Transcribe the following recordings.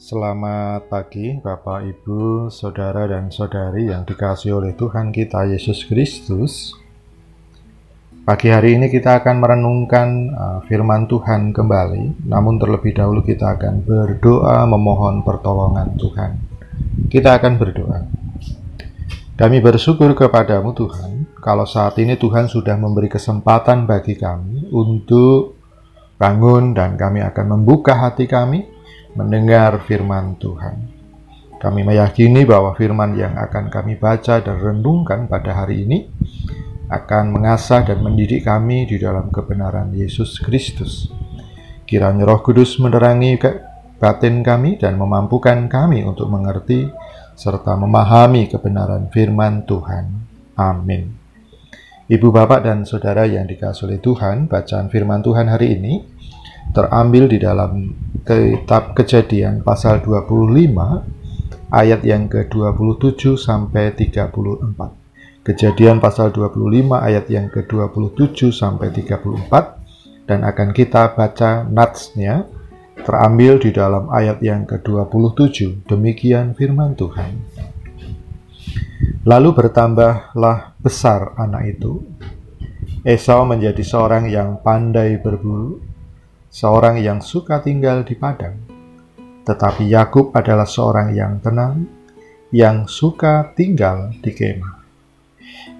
Selamat pagi Bapak, Ibu, Saudara dan Saudari yang dikasihi oleh Tuhan kita Yesus Kristus. Pagi hari ini kita akan merenungkan firman Tuhan kembali. Namun terlebih dahulu kita akan berdoa memohon pertolongan Tuhan. Kita akan berdoa. Kami bersyukur kepadamu Tuhan, kalau saat ini Tuhan sudah memberi kesempatan bagi kami untuk bangun dan kami akan membuka hati kami mendengar firman Tuhan. Kami meyakini bahwa firman yang akan kami baca dan renungkan pada hari ini akan mengasah dan mendidik kami di dalam kebenaran Yesus Kristus. Kiranya Roh Kudus menerangi batin kami dan memampukan kami untuk mengerti serta memahami kebenaran firman Tuhan. Amin. Ibu, Bapak, dan Saudara yang dikasihi oleh Tuhan, bacaan firman Tuhan hari ini terambil di dalam kitab Kejadian pasal 25 ayat yang ke-27 sampai 34. Kejadian pasal 25 ayat yang ke-27 sampai 34, dan akan kita baca natsnya terambil di dalam ayat yang ke-27. Demikian firman Tuhan. Lalu bertambahlah besar anak itu. Esau menjadi seorang yang pandai berburu, seorang yang suka tinggal di padang. Tetapi Yakub adalah seorang yang tenang, yang suka tinggal di kemah.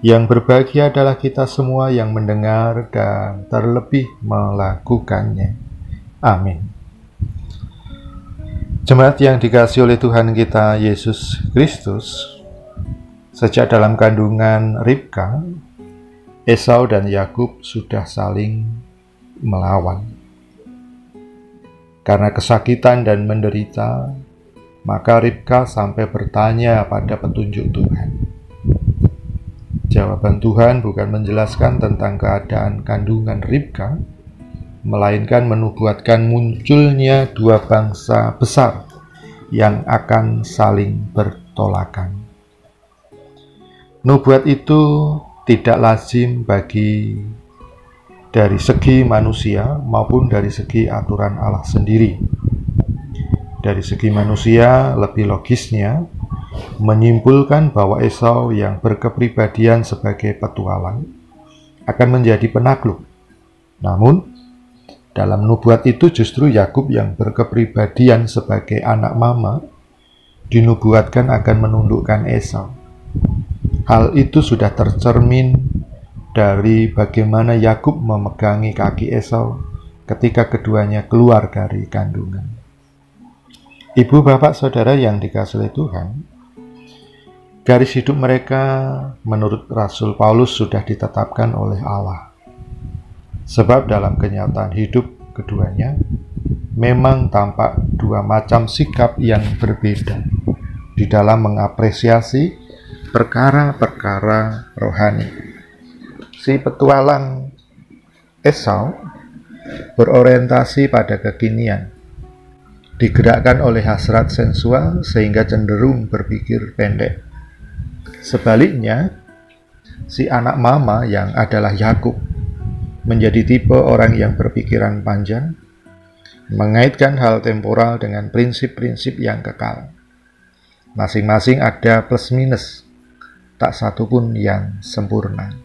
Yang berbahagia adalah kita semua yang mendengar dan terlebih melakukannya. Amin. Jemaat yang dikasihi oleh Tuhan kita Yesus Kristus, sejak dalam kandungan Ribka, Esau dan Yakub sudah saling melawan. Karena kesakitan dan menderita, maka Ribka sampai bertanya pada petunjuk Tuhan. Jawaban Tuhan bukan menjelaskan tentang keadaan kandungan Ribka, melainkan menubuatkan munculnya dua bangsa besar yang akan saling bertolakan. Nubuat itu tidak lazim dari segi manusia maupun dari segi aturan Allah sendiri. Dari segi manusia, lebih logisnya menyimpulkan bahwa Esau yang berkepribadian sebagai petualang akan menjadi penakluk. Namun, dalam nubuat itu justru Yakub yang berkepribadian sebagai anak mama dinubuatkan akan menundukkan Esau. Hal itu sudah tercermin dari bagaimana Yakub memegangi kaki Esau ketika keduanya keluar dari kandungan. Ibu, Bapak, Saudara yang dikasihi Tuhan, garis hidup mereka menurut Rasul Paulus sudah ditetapkan oleh Allah. Sebab dalam kenyataan hidup keduanya memang tampak dua macam sikap yang berbeda di dalam mengapresiasi perkara-perkara rohani. Si petualang Esau berorientasi pada kekinian, digerakkan oleh hasrat sensual sehingga cenderung berpikir pendek. Sebaliknya, si anak mama yang adalah Yakub menjadi tipe orang yang berpikiran panjang, mengaitkan hal temporal dengan prinsip-prinsip yang kekal. Masing-masing ada plus minus, tak satu pun yang sempurna.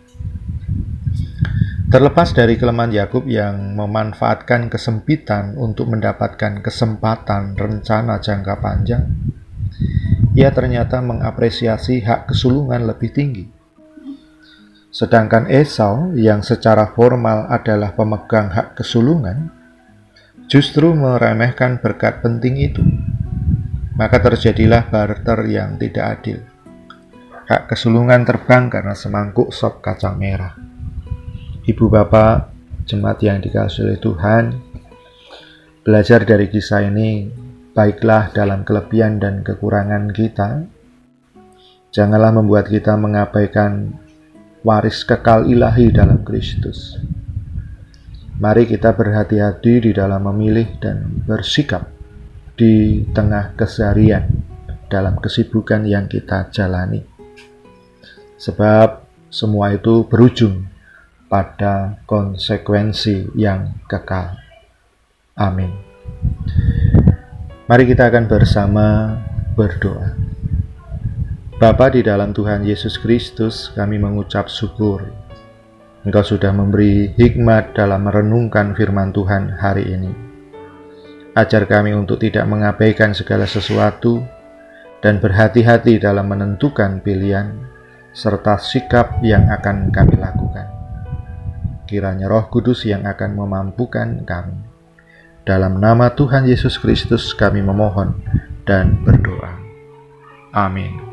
Terlepas dari kelemahan Yakub yang memanfaatkan kesempitan untuk mendapatkan kesempatan rencana jangka panjang, ia ternyata mengapresiasi hak kesulungan lebih tinggi. Sedangkan Esau yang secara formal adalah pemegang hak kesulungan, justru meremehkan berkat penting itu. Maka terjadilah barter yang tidak adil. Hak kesulungan terbang karena semangkuk sop kacang merah. Ibu, Bapak, jemaat yang dikasihi oleh Tuhan, belajar dari kisah ini, baiklah dalam kelebihan dan kekurangan kita. Janganlah membuat kita mengabaikan waris kekal ilahi dalam Kristus. Mari kita berhati-hati di dalam memilih dan bersikap di tengah keseharian dalam kesibukan yang kita jalani. Sebab semua itu berujung pada konsekuensi yang kekal. Amin. Mari kita akan bersama berdoa. Bapa di dalam Tuhan Yesus Kristus, kami mengucap syukur. Engkau sudah memberi hikmat dalam merenungkan firman Tuhan hari ini. Ajar kami untuk tidak mengabaikan segala sesuatu dan berhati-hati dalam menentukan pilihan serta sikap yang akan kami lakukan. Kiranya Roh Kudus yang akan memampukan kami. Dalam nama Tuhan Yesus Kristus kami memohon dan berdoa. Amin.